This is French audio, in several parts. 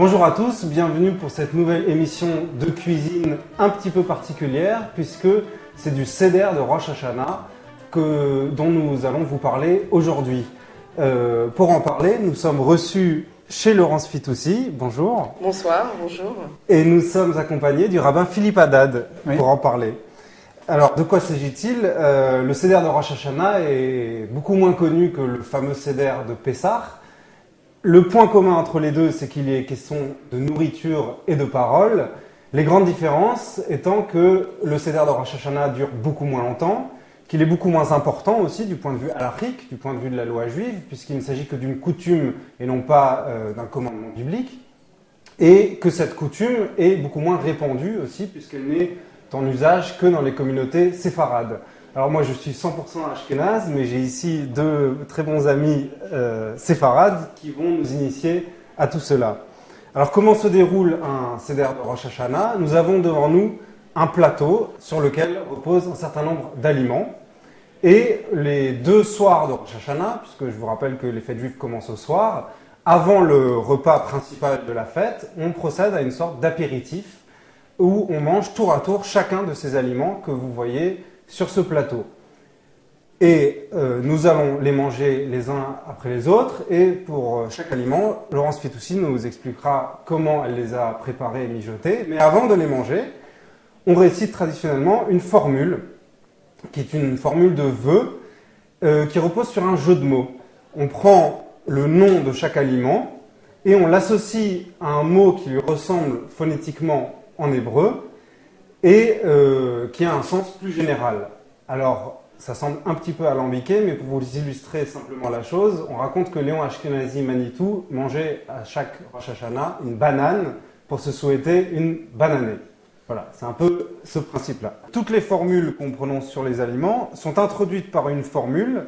Bonjour à tous, bienvenue pour cette nouvelle émission de cuisine un petit peu particulière puisque c'est du Seder de Rosh Hashanah dont nous allons vous parler aujourd'hui. Pour en parler, nous sommes reçus chez Laurence Fitoussi. Bonjour. Bonsoir, bonjour. Et nous sommes accompagnés du rabbin Philippe Haddad pour en parler. Alors, de quoi s'agit-il? Le Seder de Rosh Hashanah est beaucoup moins connu que le fameux Seder de Pessah. Le point commun entre les deux, c'est qu'il y est question de nourriture et de parole. Les grandes différences étant que le Seder de Rosh Hashanah dure beaucoup moins longtemps, qu'il est beaucoup moins important aussi du point de vue halachique, du point de vue de la loi juive, puisqu'il ne s'agit que d'une coutume et non pas d'un commandement biblique, et que cette coutume est beaucoup moins répandue aussi, puisqu'elle n'est en usage que dans les communautés séfarades. Alors moi je suis 100% ashkénaze, mais j'ai ici deux très bons amis séfarades qui vont nous initier à tout cela. Alors comment se déroule un Seder de Rosh Hashanah? Nous avons devant nous un plateau sur lequel repose un certain nombre d'aliments. Et les deux soirs de Rosh Hashanah, puisque je vous rappelle que les fêtes juives commencent au soir, avant le repas principal de la fête, on procède à une sorte d'apéritif où on mange tour à tour chacun de ces aliments que vous voyez sur ce plateau. Et nous allons les manger les uns après les autres. Et pour chaque aliment, Laurence Fitoussi nous expliquera comment elle les a préparés et mijotés. Mais avant de les manger, on récite traditionnellement une formule, qui est une formule de vœux, qui repose sur un jeu de mots. On prend le nom de chaque aliment et on l'associe à un mot qui lui ressemble phonétiquement en hébreu et qui a un sens plus général. Alors, ça semble un petit peu alambiqué, mais pour vous illustrer simplement la chose, on raconte que Léon Ashkenazi Manitou mangeait à chaque Rosh Hashanah une banane pour se souhaiter une bonne année. Voilà, c'est un peu ce principe-là. Toutes les formules qu'on prononce sur les aliments sont introduites par une formule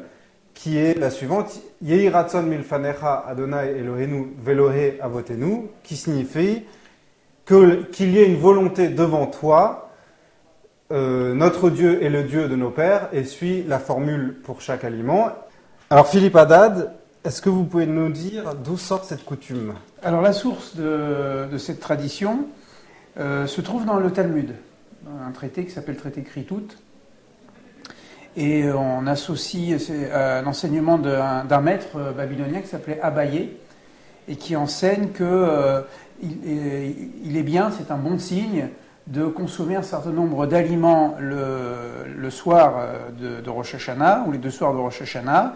qui est la suivante, Yehi Ratzon Milfanecha Adonai Elohenu Velohe Avotenu, qui signifie qu'il y ait une volonté devant toi, notre Dieu est le Dieu de nos pères, et suit la formule pour chaque aliment. Alors Philippe Haddad, est-ce que vous pouvez nous dire d'où sort cette coutume? Alors la source de cette tradition se trouve dans le Talmud, dans un traité qui s'appelle le traité Kritout, et on associe un enseignement d'un maître babylonien qui s'appelait Abaye, et qui enseigne que il est bien, c'est un bon signe, de consommer un certain nombre d'aliments le soir de Rosh Hashanah, ou les deux soirs de Rosh Hashanah,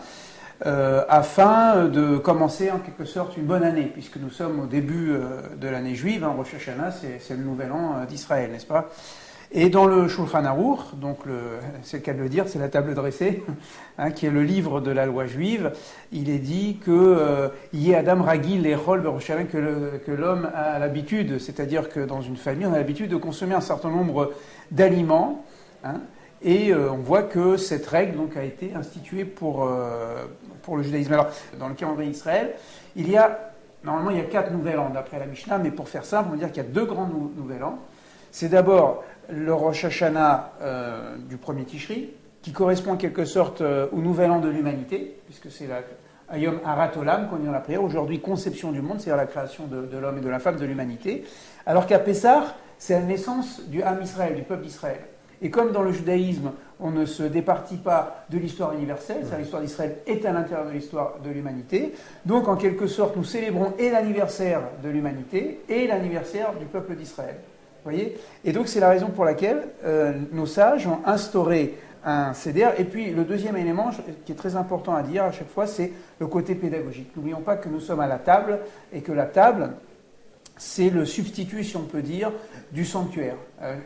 afin de commencer en quelque sorte une bonne année, puisque nous sommes au début de l'année juive. Rosh Hashanah, c'est le nouvel an d'Israël, n'est-ce pas? Et dans le Shulchan Aruch, donc c'est le cas de le dire, c'est la table dressée, qui est le livre de la loi juive, il est dit que y Adam Ragil et Rol Berosh Hashanah, que l'homme a l'habitude, c'est-à-dire que dans une famille, on a l'habitude de consommer un certain nombre d'aliments, et on voit que cette règle donc a été instituée pour le judaïsme. Alors, dans le calendrier d'Israël, normalement il y a 4 nouvel an d'après la Mishnah, mais pour faire simple, on va dire qu'il y a 2 grands nouvel an. C'est d'abord le Rosh Hashanah du premier Tishri, qui correspond en quelque sorte au nouvel an de l'humanité, puisque c'est la Ayom Harat Olam qu'on dit dans la prière, aujourd'hui conception du monde, c'est-à-dire la création de l'homme et de la femme, de l'humanité, alors qu'à Pessah, c'est la naissance du Ham Israël, du peuple d'Israël. Et comme dans le judaïsme, on ne se départit pas de l'histoire universelle, c'est-à-dire l'histoire d'Israël est à l'intérieur de l'histoire de l'humanité, donc en quelque sorte nous célébrons et l'anniversaire de l'humanité et l'anniversaire du peuple d'Israël. Voyez, et donc c'est la raison pour laquelle nos sages ont instauré un Seder. Et puis le deuxième élément qui est très important à dire à chaque fois, c'est le côté pédagogique. N'oublions pas que nous sommes à la table et que la table, c'est le substitut, si on peut dire, du sanctuaire.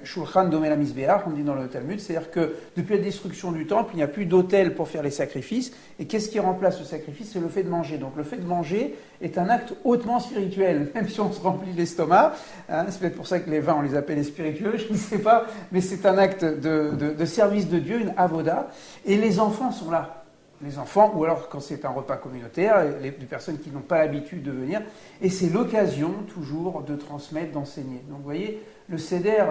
Shulchan Domé la Misbéach, on dit dans le Talmud, c'est-à-dire que depuis la destruction du temple, il n'y a plus d'autel pour faire les sacrifices. Et qu'est-ce qui remplace le sacrifice? C'est le fait de manger. Donc le fait de manger est un acte hautement spirituel, même si on se remplit l'estomac. C'est peut-être pour ça que les vins, on les appelle les spiritueux, je ne sais pas. Mais c'est un acte de service de Dieu, une avoda. Et les enfants sont là. Les enfants, ou alors quand c'est un repas communautaire, les personnes qui n'ont pas l'habitude de venir, et c'est l'occasion toujours de transmettre, d'enseigner. Donc vous voyez, le Seder,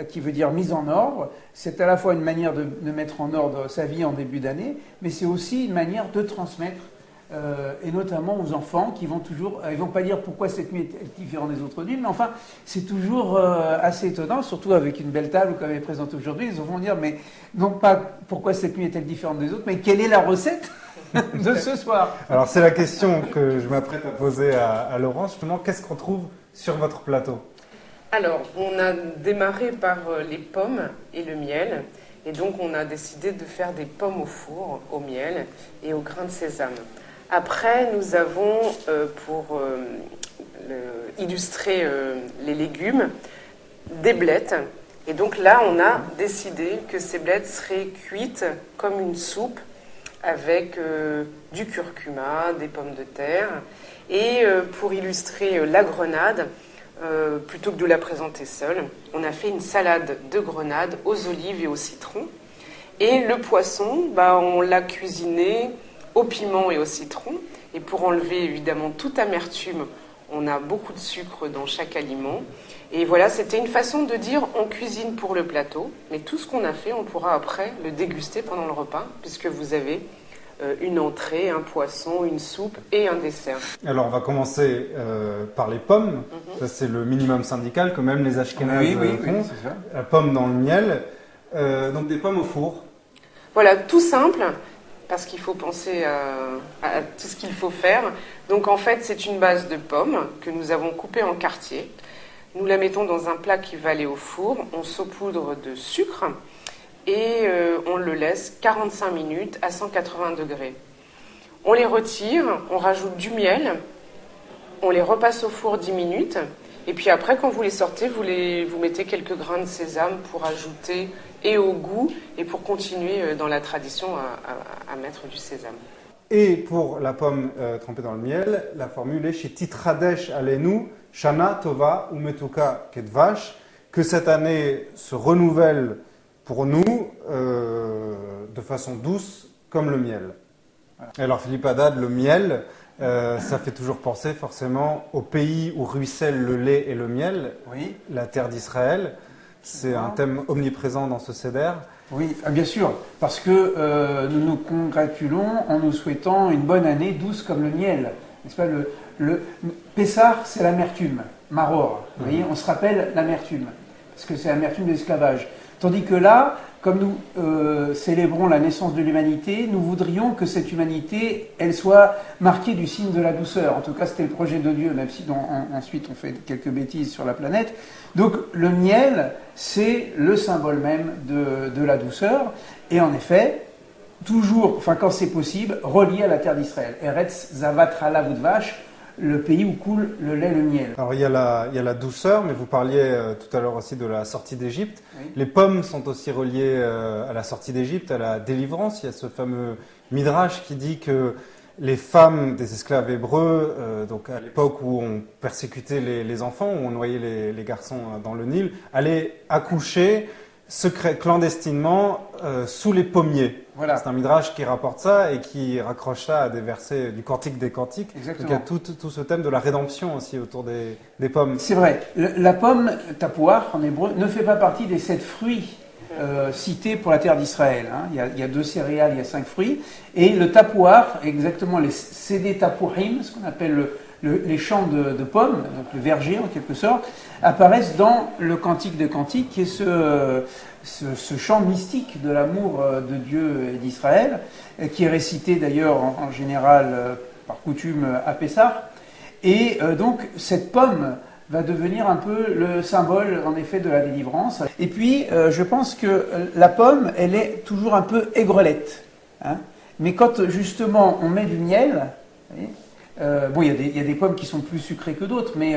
qui veut dire mise en ordre, c'est à la fois une manière de mettre en ordre sa vie en début d'année, mais c'est aussi une manière de transmettre et notamment aux enfants qui vont toujours, ils vont pas dire pourquoi cette nuit est différente des autres nuits, mais enfin c'est toujours assez étonnant, surtout avec une belle table comme elle est présente aujourd'hui, ils vont dire mais non pas pourquoi cette nuit est-elle différente des autres, mais quelle est la recette de ce soir. Alors c'est la question que je m'apprête à poser à Laurence, justement, qu'est-ce qu'on trouve sur votre plateau? Alors on a démarré par les pommes et le miel. Et donc, on a décidé de faire des pommes au four, au miel et au grain de sésame. Après, nous avons, pour illustrer les légumes, des blettes. Et donc là, on a décidé que ces blettes seraient cuites comme une soupe avec du curcuma, des pommes de terre. Et pour illustrer la grenade, plutôt que de la présenter seule, on a fait une salade de grenade aux olives et au citron. Et le poisson, on l'a cuisiné au piment et au citron. Et pour enlever évidemment toute amertume, on a beaucoup de sucre dans chaque aliment. Et voilà, c'était une façon de dire on cuisine pour le plateau, mais tout ce qu'on a fait, on pourra après le déguster pendant le repas, puisque vous avez une entrée, un poisson, une soupe et un dessert. Alors on va commencer par les pommes. Ça c'est le minimum syndical que même les Ashkénazes font. La pomme dans le miel. Donc des pommes au four. Voilà, tout simple, parce qu'il faut penser à tout ce qu'il faut faire. Donc en fait c'est une base de pommes que nous avons coupée en quartiers. Nous la mettons dans un plat qui va aller au four. On saupoudre de sucre. Et on le laisse 45 minutes à 180 degrés. On les retire, on rajoute du miel, on les repasse au four 10 minutes, et puis après, quand vous les sortez, vous mettez quelques grains de sésame pour ajouter et au goût, et pour continuer dans la tradition à mettre du sésame. Et pour la pomme trempée dans le miel, la formule est chez Titradesh Alenu, Shana Tova Umetuka Kedvash, que cette année se renouvelle pour nous, de façon douce, comme le miel. Alors Philippe Haddad, le miel, ça fait toujours penser forcément au pays où ruisselle le lait et le miel, la terre d'Israël. C'est un thème omniprésent dans ce seder. Oui, bien sûr, parce que nous nous congratulons en nous souhaitant une bonne année douce comme le miel. N'est-ce pas, le Pessah, c'est l'amertume, Maror. Vous voyez, on se rappelle l'amertume, parce que c'est l'amertume de l'esclavage. Tandis que là, comme nous célébrons la naissance de l'humanité, nous voudrions que cette humanité, elle soit marquée du signe de la douceur. En tout cas, c'était le projet de Dieu, même si ensuite on fait quelques bêtises sur la planète. Donc le miel, c'est le symbole même de la douceur. Et en effet, toujours, enfin quand c'est possible, relié à la terre d'Israël. Eretz Zavat Halav Udvash, le pays où coule le lait et le miel. Alors il y a la douceur, mais vous parliez tout à l'heure aussi de la sortie d'Égypte. Oui. Les pommes sont aussi reliées à la sortie d'Égypte, à la délivrance. Il y a ce fameux Midrash qui dit que les femmes des esclaves hébreux, donc à l'époque où on persécutait les enfants, où on noyait les garçons dans le Nil, allaient accoucher clandestinement sous les pommiers. Voilà. C'est un midrash qui rapporte ça et qui raccroche ça à des versets du Cantique des Cantiques. Exactement. Donc il y a tout ce thème de la rédemption aussi autour des pommes. C'est vrai. La pomme, tapouar en hébreu, ne fait pas partie des 7 fruits cités pour la terre d'Israël. Hein. Il y a 2 céréales, il y a 5 fruits. Et le tapouar, exactement les sédé tapourim, ce qu'on appelle les champs de pommes, donc le verger en quelque sorte, apparaissent dans le Cantique des Cantiques, qui est ce chant mystique de l'amour de Dieu et d'Israël, qui est récité d'ailleurs en général par coutume à Pessah. Et donc cette pomme va devenir un peu le symbole en effet de la délivrance. Et puis je pense que la pomme, elle est toujours un peu aigrelette. Hein. Mais quand justement on met du miel, vous voyez, bon, il y a des pommes qui sont plus sucrées que d'autres, mais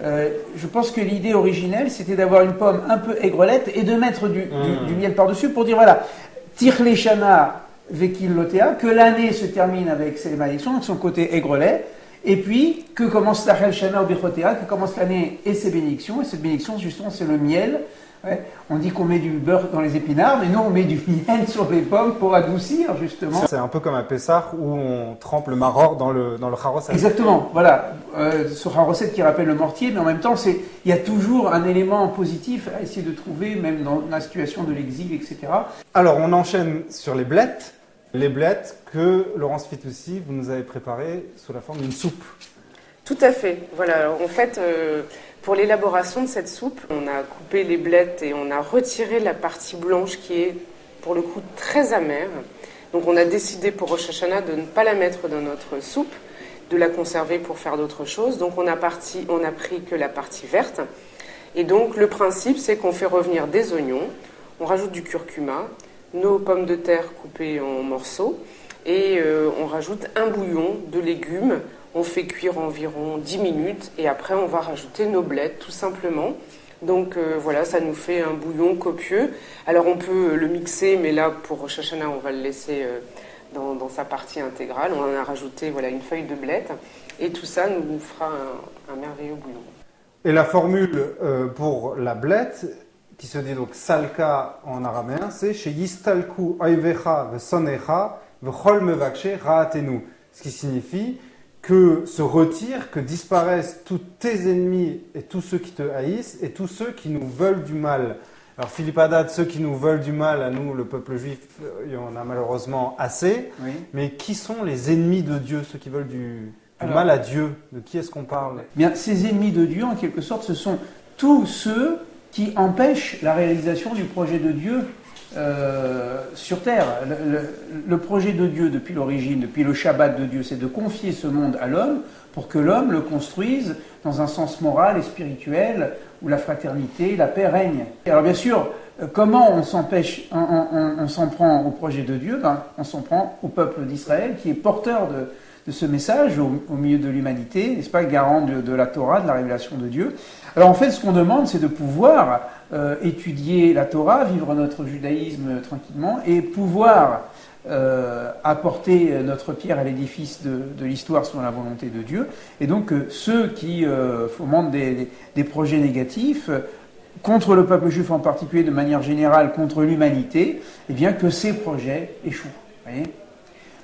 je pense que l'idée originelle, c'était d'avoir une pomme un peu aigrelette et de mettre du miel par-dessus pour dire, voilà, Tirle Shana Vekil Lotea, que l'année se termine avec ses malédictions, son côté aigrelet, et puis que commence Tahel Shana ou Bechotea, que commence l'année et ses bénédictions, et cette bénédiction, justement, c'est le miel. Ouais. On dit qu'on met du beurre dans les épinards, mais nous on met du miel sur les pommes pour adoucir justement. C'est un peu comme un Pessah où on trempe le maror dans le charoset. Exactement, voilà, ce charoset qui rappelle le mortier, mais en même temps il y a toujours un élément positif à essayer de trouver, même dans la situation de l'exil, etc. Alors on enchaîne sur les blettes. Les blettes que Laurence Fitoussi, vous nous avez préparées sous la forme d'une soupe. Tout à fait. Voilà. En fait, pour l'élaboration de cette soupe, on a coupé les blettes et on a retiré la partie blanche qui est, pour le coup, très amère. Donc on a décidé pour Rosh Hashanah de ne pas la mettre dans notre soupe, de la conserver pour faire d'autres choses. Donc on a pris que la partie verte. Et donc le principe, c'est qu'on fait revenir des oignons, on rajoute du curcuma, nos pommes de terre coupées en morceaux et on rajoute un bouillon de légumes. On fait cuire environ 10 minutes et après on va rajouter nos blettes tout simplement. Donc voilà, ça nous fait un bouillon copieux. Alors on peut le mixer, mais là pour Rosh Hashanah, on va le laisser dans sa partie intégrale. On en a rajouté une feuille de blette et tout ça nous fera un merveilleux bouillon. Et la formule pour la blette, qui se dit donc salka en araméen, c'est chez Yistalku Oivecha Vesonecha Vechol Mevakshe Raatenu, ce qui signifie que se retirent, que disparaissent tous tes ennemis et tous ceux qui te haïssent et tous ceux qui nous veulent du mal. Alors Philippe Haddad, ceux qui nous veulent du mal, à nous, le peuple juif, il y en a malheureusement assez. Oui. Mais qui sont les ennemis de Dieu, ceux qui veulent du mal à Dieu? De qui est-ce qu'on parle? Bien, ces ennemis de Dieu, en quelque sorte, ce sont tous ceux qui empêchent la réalisation du projet de Dieu sur Terre. Le projet de Dieu, depuis l'origine, depuis le Shabbat de Dieu, c'est de confier ce monde à l'homme pour que l'homme le construise dans un sens moral et spirituel où la fraternité, la paix règnent. Alors bien sûr, comment on s'en prend au projet de Dieu? On s'en prend au peuple d'Israël qui est porteur de ce message au milieu de l'humanité, n'est-ce pas, garant de la Torah, de la révélation de Dieu. Alors en fait, ce qu'on demande, c'est de pouvoir étudier la Torah, vivre notre judaïsme tranquillement et pouvoir apporter notre pierre à l'édifice de l'histoire selon la volonté de Dieu. Et donc ceux qui fomentent des projets négatifs contre le peuple juif en particulier, de manière générale contre l'humanité, eh bien que ces projets échouent. Vous voyez ?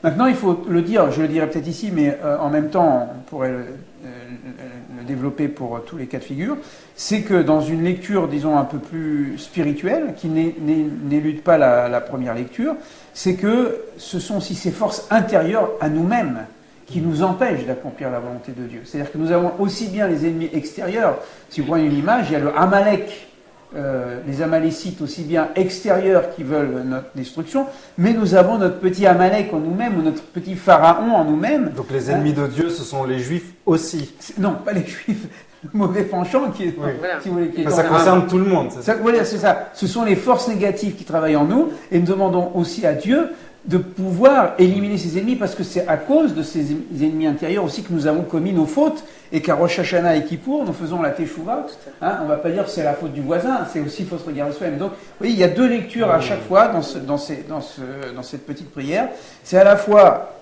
Maintenant, il faut le dire, je le dirai peut-être ici, mais en même temps, on pourrait le développer pour tous les cas de figure, c'est que dans une lecture, disons, un peu plus spirituelle, qui n'élude pas la première lecture, c'est que ce sont aussi ces forces intérieures à nous-mêmes qui nous empêchent d'accomplir la volonté de Dieu. C'est-à-dire que nous avons aussi bien les ennemis extérieurs. Si vous voyez une image, il y a le Amalek, les Amalécites aussi bien extérieurs qui veulent notre destruction, mais nous avons notre petit Amalek en nous-mêmes, ou notre petit Pharaon en nous-mêmes. Donc les ennemis de Dieu, ce sont les Juifs aussi. Non, pas les Juifs, le mauvais penchant qui est, si vous voulez, qui est ça concerne tout le monde. Voilà, c'est ça. Ce sont les forces négatives qui travaillent en nous, et nous demandons aussi à Dieu de pouvoir éliminer ces ennemis, parce que c'est à cause de ces ennemis intérieurs aussi que nous avons commis nos fautes, et qu'à Rosh Hashanah et Kippour, nous faisons la Teshuvah. On ne va pas dire que c'est la faute du voisin, c'est aussi faut se regarder soi-même. Donc, vous voyez, il y a deux lectures à chaque fois dans cette petite prière. C'est à la fois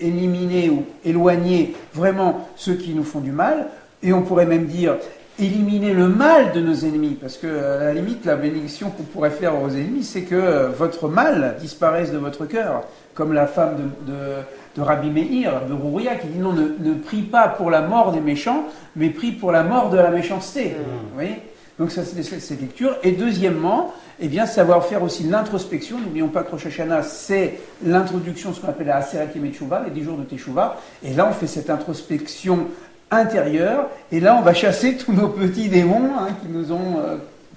éliminer ou éloigner vraiment ceux qui nous font du mal, et on pourrait même dire éliminer le mal de nos ennemis, parce que à la limite, la bénédiction qu'on pourrait faire aux ennemis, c'est que votre mal disparaisse de votre cœur, comme la femme de Rabbi Meir, de Rouria, qui dit non, ne prie pas pour la mort des méchants, mais prie pour la mort de la méchanceté. Vous voyez ? Donc ça, c'est cette lecture. Et deuxièmement, eh bien, savoir faire aussi l'introspection. N'oublions pas que Rosh Hashanah, c'est l'introduction, ce qu'on appelle la Aseret Yemei Teshuvah, les 10 jours de Teshuvah. Et là, on fait cette introspection intérieure, et là, on va chasser tous nos petits démons qui nous ont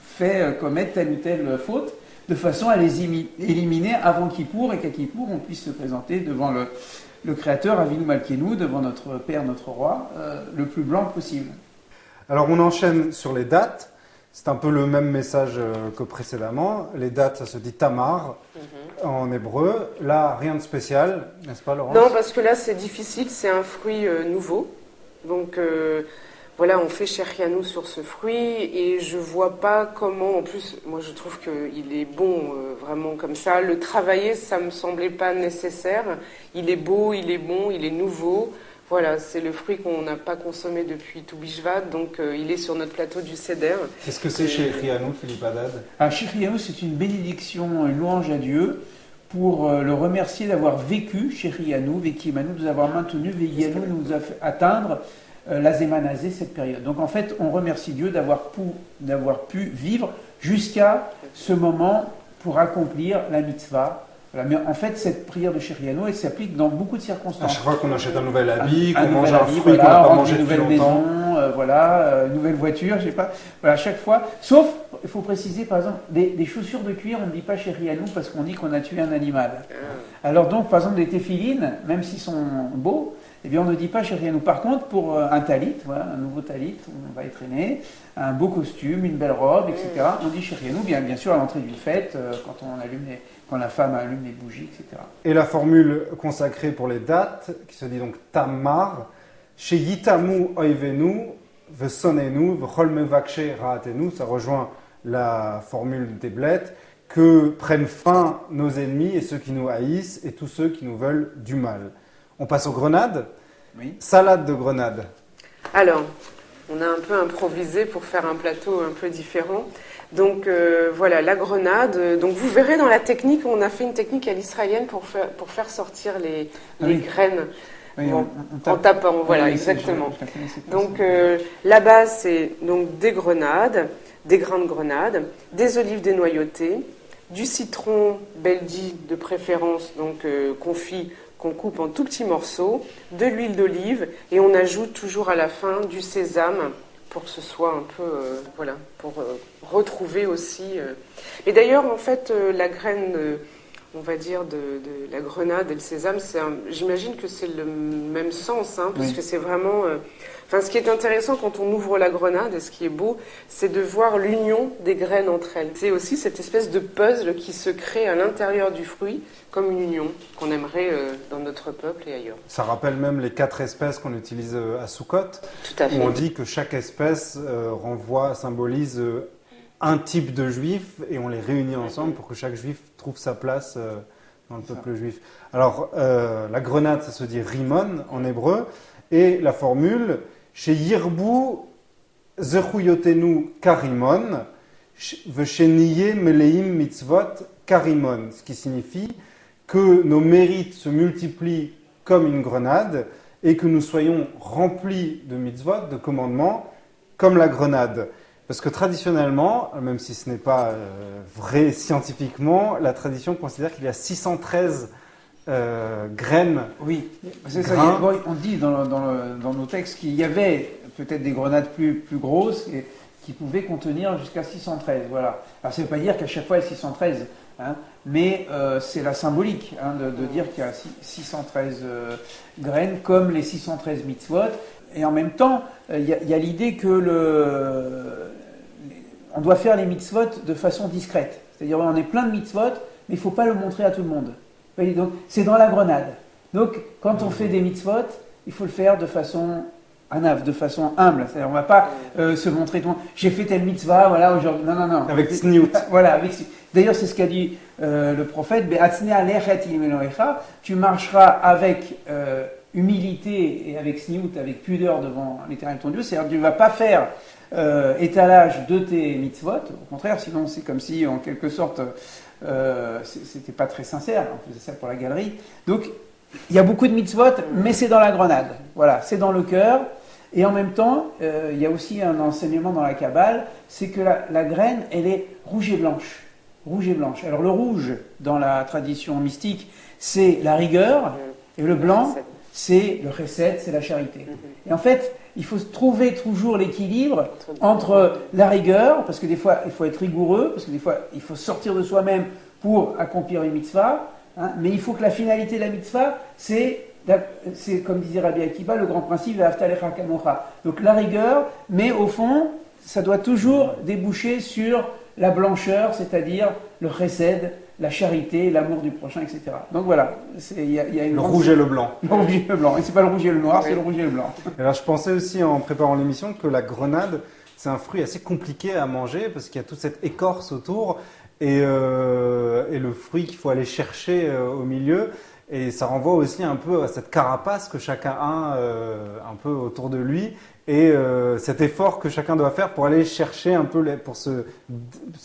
fait commettre telle ou telle faute, de façon à les éliminer avant Kippour, et qu'à Kippour, on puisse se présenter devant le Créateur, Avinu Malkeinu, devant notre Père, notre Roi, le plus blanc possible. Alors, on enchaîne sur les dates. C'est un peu le même message que précédemment. Les dates, ça se dit Tamar en hébreu. Là, rien de spécial, n'est-ce pas, Laurence? Non, parce que là, c'est difficile, c'est un fruit nouveau. Donc voilà, on fait Shechianu sur ce fruit et je vois pas comment, en plus, moi je trouve qu'il est bon vraiment comme ça. Le travailler, ça me semblait pas nécessaire. Il est beau, il est bon, il est nouveau. Voilà, c'est le fruit qu'on n'a pas consommé depuis tout Bishvat, donc il est sur notre plateau du Seder. Qu'est-ce que c'est Shechianu, Philippe Haddad? Shechianu, c'est une bénédiction, une louange à Dieu, pour le remercier d'avoir vécu, Shechianu, Vekimanu, de nous avoir maintenu, Vegianu, nous a fait atteindre la Zémanazé, cette période. Donc en fait, on remercie Dieu d'avoir pu vivre jusqu'à ce moment pour accomplir la mitzvah Voilà. Mais en fait, cette prière de Shehrianu, elle s'applique dans beaucoup de circonstances. À chaque fois qu'on achète un nouvel habit, un qu'on mange nouvel un habit, fruit qu'on voilà, n'a pas mangé une depuis nouvelle longtemps. maison, une nouvelle voiture, je sais pas. Voilà, à chaque fois. Sauf, il faut préciser, par exemple, des chaussures de cuir, on ne dit pas Shehrianu parce qu'on dit qu'on a tué un animal. Alors donc, par exemple, des téphilines, même s'ils sont beaux, eh bien, on ne dit pas Shehrianu. Par contre, pour un talit, voilà, un nouveau talit, on va y traîner, un beau costume, une belle robe, etc., on dit Shehrianu, bien sûr, à l'entrée d'une fête, quand la femme allume les bougies, etc. Et la formule consacrée pour les dates, qui se dit donc Tamar, chez Yitamu Oivenu, Vesonenu, Vcholmevakshe Raatenu, ça rejoint la formule des blettes, que prennent fin nos ennemis et ceux qui nous haïssent et tous ceux qui nous veulent du mal. On passe aux grenades. Oui. Salade de grenades. Alors, on a un peu improvisé pour faire un plateau un peu différent. Donc voilà, la grenade. Donc vous verrez dans la technique, on a fait une technique à l'israélienne pour faire sortir les graines. Oui, bon, en tapant, voilà, exactement. Donc la base, c'est donc des grenades, des grains de grenade, des olives dénoyautées, du citron beldi de préférence, donc confit, qu'on coupe en tout petits morceaux, de l'huile d'olive, et on ajoute toujours à la fin du sésame pour que ce soit un peu, pour retrouver aussi. Et d'ailleurs, en fait, la graine, on va dire, de la grenade et le sésame, j'imagine que c'est le même sens, hein, puisque c'est vraiment... ce qui est intéressant quand on ouvre la grenade, et ce qui est beau, c'est de voir l'union des graines entre elles. C'est aussi cette espèce de puzzle qui se crée à l'intérieur du fruit, comme une union qu'on aimerait dans notre peuple et ailleurs. Ça rappelle même les 4 espèces qu'on utilise à Sukkot, Tout à fait. où on dit que chaque espèce symbolise un type de juif, et on les réunit ensemble pour que chaque juif trouve sa place dans le peuple juif. Alors, la grenade, ça se dit rimon en hébreu, et la formule, chez Yirbu zechuyotenu karimon, vesheniye meleim mitzvot karimon, ce qui signifie que nos mérites se multiplient comme une grenade et que nous soyons remplis de mitzvot, de commandements, comme la grenade. Parce que traditionnellement, même si ce n'est pas vrai scientifiquement, la tradition considère qu'il y a 613 graines. Oui, c'est ça. Grains. Bon, on dit dans nos textes qu'il y avait peut-être des grenades plus grosses et qui pouvaient contenir jusqu'à 613. Voilà. Alors ça ne veut pas dire qu'à chaque fois il y a 613, hein, mais c'est la symbolique de dire qu'il y a 613 graines comme les 613 mitzvot. Et en même temps, il y a l'idée que on doit faire les mitzvot de façon discrète. C'est-à-dire on est plein de mitzvot, mais il ne faut pas le montrer à tout le monde. Vous voyez, donc c'est dans la grenade. Donc quand on fait des mitzvot, il faut le faire de façon de façon humble. C'est-à-dire on ne va pas se montrer tout le monde. J'ai fait telle mitzvah, voilà, aujourd'hui. Non. Avec tsniout. Voilà, d'ailleurs c'est ce qu'a dit le prophète, tu marcheras avec humilité et avec sniout, avec pudeur devant l'Éternel ton Dieu. C'est-à-dire tu ne vas pas faire étalage de tes mitzvot, au contraire, sinon c'est comme si en quelque sorte c'était pas très sincère, on faisait ça pour la galerie. Donc il y a beaucoup de mitzvot, mais c'est dans la grenade, voilà, c'est dans le cœur. Et en même temps, il y a aussi un enseignement dans la Kabbale, c'est que la graine, elle est rouge et blanche. Rouge et blanche. Alors le rouge, dans la tradition mystique, c'est la rigueur, et le blanc, c'est le chesed, c'est la charité. Et en fait, il faut trouver toujours l'équilibre entre la rigueur, parce que des fois, il faut être rigoureux, parce que des fois, il faut sortir de soi-même pour accomplir une mitzvah, hein, mais il faut que la finalité de la mitzvah, c'est comme disait Rabbi Akiba, le grand principe, V'ahavta kamocha. Donc la rigueur, mais au fond, ça doit toujours déboucher sur la blancheur, c'est-à-dire le chesed, la charité, l'amour du prochain, etc. Donc voilà, il y a une Le rouge et le blanc. Le rouge et le blanc. Et c'est pas le rouge et le noir, c'est le rouge et le blanc. Et alors je pensais aussi en préparant l'émission que la grenade, c'est un fruit assez compliqué à manger parce qu'il y a toute cette écorce autour et le fruit qu'il faut aller chercher au milieu. Et ça renvoie aussi un peu à cette carapace que chacun a un peu autour de lui et cet effort que chacun doit faire pour aller chercher un peu, pour se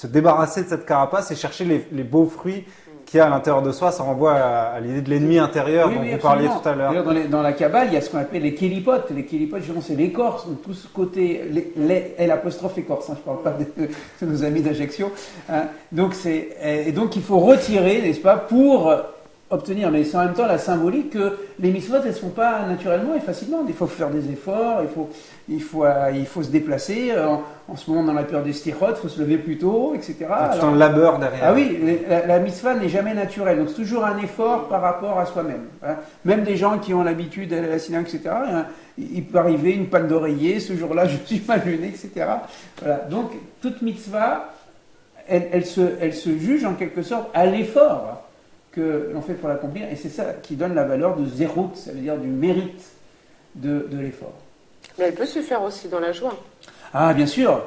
débarrasser de cette carapace et chercher les beaux fruits qu'il y a à l'intérieur de soi, ça renvoie à l'idée de l'ennemi intérieur dont vous parliez tout à l'heure. D'ailleurs, dans la Kabbale, il y a ce qu'on appelle les kélipotes. Les kélipotes, justement, c'est l'écorce, donc tout ce côté, L' écorce, hein, je ne parle pas de nos amis d'Ajaccio. Hein. Donc, il faut retirer, n'est-ce pas, pour obtenir, mais c'est en même temps la symbolique que les mitzvot, elles ne se font pas naturellement et facilement. Il faut faire des efforts, il faut se déplacer. En ce moment, dans la période des stirot, il faut se lever plus tôt, etc. Il y a tout un labeur derrière. Ah oui, la mitzvah n'est jamais naturelle. Donc c'est toujours un effort par rapport à soi-même. Hein. Même des gens qui ont l'habitude d'aller à la synagogue, etc., hein, il peut arriver une panne d'oreiller, ce jour-là, je suis mal luné, etc. Voilà. Donc toute mitzvah, elle se juge en quelque sorte à l'effort que l'on fait pour l'accomplir, et c'est ça qui donne la valeur de zérout, ça veut dire du mérite de l'effort. Mais elle peut se faire aussi dans la joie. Ah, bien sûr,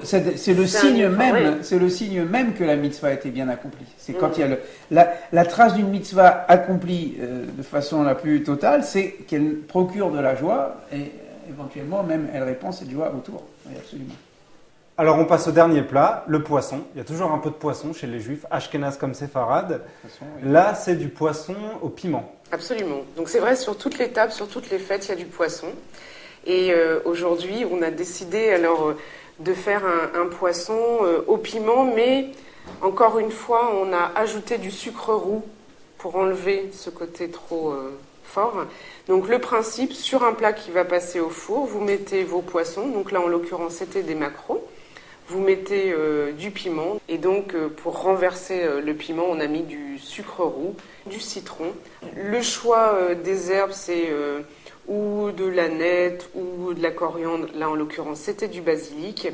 c'est le signe même, c'est le signe même que la mitzvah a été bien accomplie. C'est quand il y a la trace d'une mitzvah accomplie de façon la plus totale, c'est qu'elle procure de la joie et éventuellement même elle répand cette joie autour. Oui, absolument. Alors on passe au dernier plat, le poisson. Il y a toujours un peu de poisson chez les juifs, ashkénazes comme séfarades. Oui. Là, c'est du poisson au piment. Absolument. Donc c'est vrai, sur toutes les tables, sur toutes les fêtes, il y a du poisson. Et aujourd'hui, on a décidé alors de faire un poisson au piment, mais encore une fois, on a ajouté du sucre roux pour enlever ce côté trop fort. Donc le principe, sur un plat qui va passer au four, vous mettez vos poissons. Donc là, en l'occurrence, c'était des maquereaux. Vous mettez du piment. Et donc, pour renverser le piment, on a mis du sucre roux, du citron. Le choix des herbes, c'est ou de l'aneth ou de la coriandre. Là, en l'occurrence, c'était du basilic.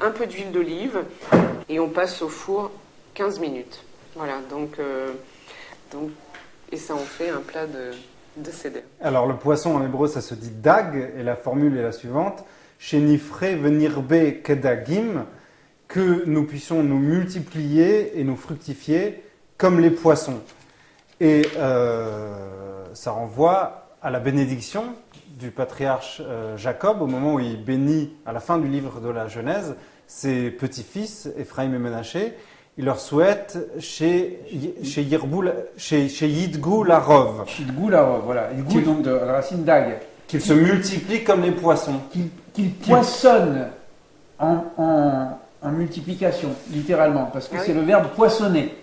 Un peu d'huile d'olive. Et on passe au four 15 minutes. Voilà, donc et ça en fait un plat de seder. Alors, le poisson en hébreu, ça se dit dag. Et la formule est la suivante. Shenifre venirbe kedagim, que nous puissions nous multiplier et nous fructifier comme les poissons. Et ça renvoie à la bénédiction du patriarche Jacob au moment où il bénit, à la fin du livre de la Genèse, ses petits-fils, Ephraïm et Ménaché. Il leur souhaite chez Yidgou Larov. Yidgou Larov, voilà. Yidgou, donc de la racine dag. Qu'ils se multiplient comme les poissons. Qu'ils poissonnent en multiplication, littéralement, parce que c'est le verbe poissonner.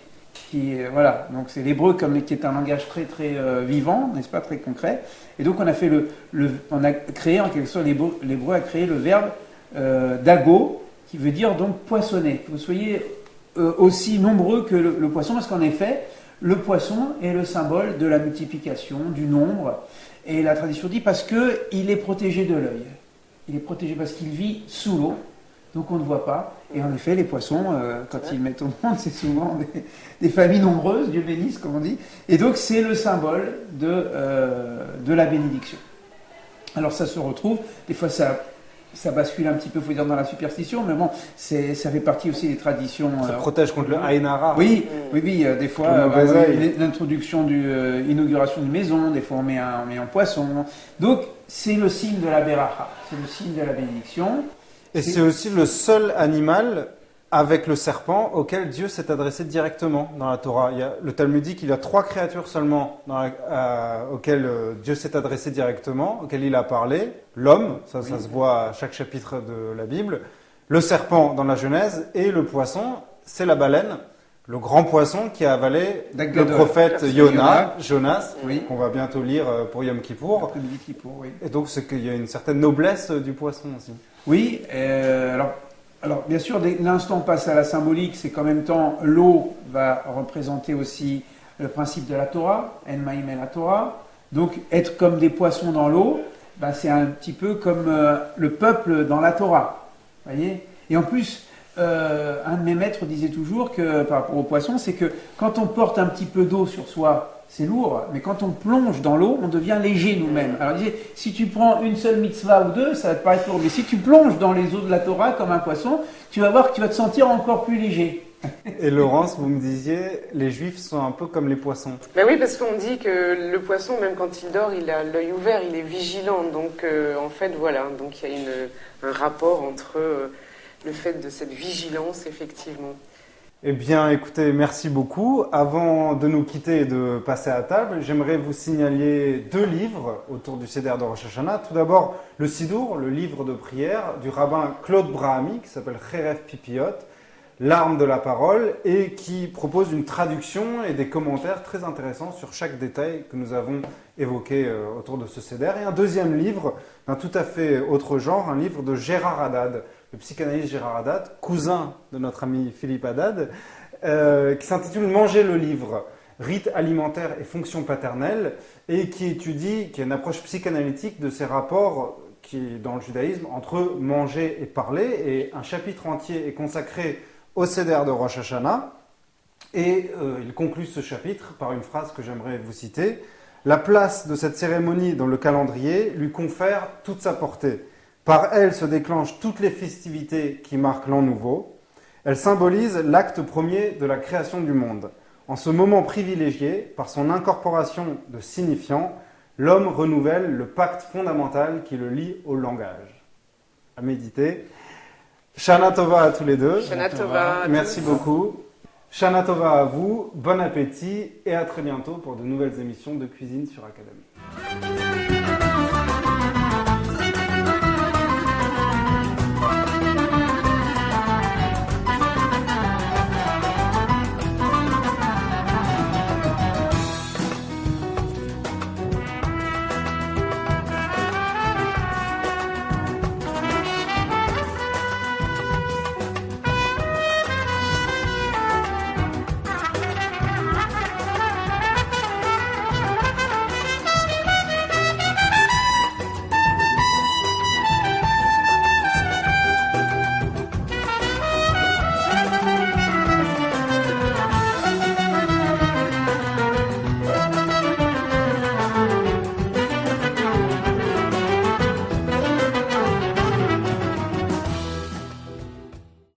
Voilà, donc c'est l'hébreu qui est un langage très très vivant, n'est-ce pas, très concret. Et donc on a fait on a créé en quelque sorte, l'hébreu a créé le verbe dago, qui veut dire donc poissonner. Que vous soyez aussi nombreux que le poisson, parce qu'en effet, le poisson est le symbole de la multiplication, du nombre. Et la tradition dit parce qu'il est protégé de l'œil. Il est protégé parce qu'il vit sous l'eau, donc on ne voit pas. Et en effet, les poissons, quand ils mettent au monde, c'est souvent des familles nombreuses, Dieu bénisse, comme on dit. Et donc c'est le symbole de la bénédiction. Alors ça se retrouve, des fois ça bascule un petit peu, il faut dire, dans la superstition, mais bon, ça fait partie aussi des traditions. Ça protège contre le Aïn Hara. Oui, des fois, l'introduction l'inauguration d'une maison, des fois on met un poisson. Donc, c'est le signe de la Beracha, c'est le signe de la bénédiction. Et c'est aussi le seul animal avec le serpent auquel Dieu s'est adressé directement dans la Torah. Le Talmud dit qu'il y a 3 créatures seulement auxquelles Dieu s'est adressé directement, auxquelles il a parlé. L'homme, ça se voit à chaque chapitre de la Bible. Le serpent dans la Genèse et le poisson, c'est la baleine, le grand poisson qui a avalé le prophète Jonas, qu'on va bientôt lire pour Yom Kippour. Et donc c'est qu'il y a une certaine noblesse du poisson aussi. Oui, alors, bien sûr, dès l'instant on passe à la symbolique, c'est qu'en même temps, l'eau va représenter aussi le principe de la Torah, En Maïm et la Torah. Donc, être comme des poissons dans l'eau, c'est un petit peu comme le peuple dans la Torah. Voyez ? Et en plus, un de mes maîtres disait toujours que, par rapport aux poissons, c'est que quand on porte un petit peu d'eau sur soi, c'est lourd, mais quand on plonge dans l'eau, on devient léger nous-mêmes. Alors, il disait, si tu prends une seule mitzvah ou deux, ça va te paraître lourd, mais si tu plonges dans les eaux de la Torah comme un poisson, tu vas voir que tu vas te sentir encore plus léger. Et Laurence, vous me disiez, les Juifs sont un peu comme les poissons. Ben oui, parce qu'on dit que le poisson, même quand il dort, il a l'œil ouvert, il est vigilant. Donc, en fait, voilà. Donc, il y a un rapport entre le fait de cette vigilance, effectivement. Eh bien, écoutez, merci beaucoup. Avant de nous quitter et de passer à table, j'aimerais vous signaler 2 livres autour du Seder de Rosh Hashanah. Tout d'abord, le Sidour, le livre de prière du rabbin Claude Brahami, qui s'appelle Cheref Pipiot, l'arme de la parole, et qui propose une traduction et des commentaires très intéressants sur chaque détail que nous avons évoqué autour de ce Seder. Et un deuxième livre d'un tout à fait autre genre, un livre de Gérard Haddad, le psychanalyste Gérard Haddad, cousin de notre ami Philippe Haddad, qui s'intitule « Manger le livre, rites alimentaires et fonctions paternelles » et qui étudie, qui a une approche psychanalytique de ces rapports qui, dans le judaïsme, entre manger et parler. Et un chapitre entier est consacré au Seder de Rosh Hashanah. Et il conclut ce chapitre par une phrase que j'aimerais vous citer. « La place de cette cérémonie dans le calendrier lui confère toute sa portée. Par elle se déclenchent toutes les festivités qui marquent l'an nouveau. Elle symbolise l'acte premier de la création du monde. En ce moment privilégié, par son incorporation de signifiants, l'homme renouvelle le pacte fondamental qui le lie au langage. » À méditer. Shana Tova à tous les deux. Shana Tova. Merci beaucoup. Shana Tova à vous, bon appétit et à très bientôt pour de nouvelles émissions de cuisine sur Académie.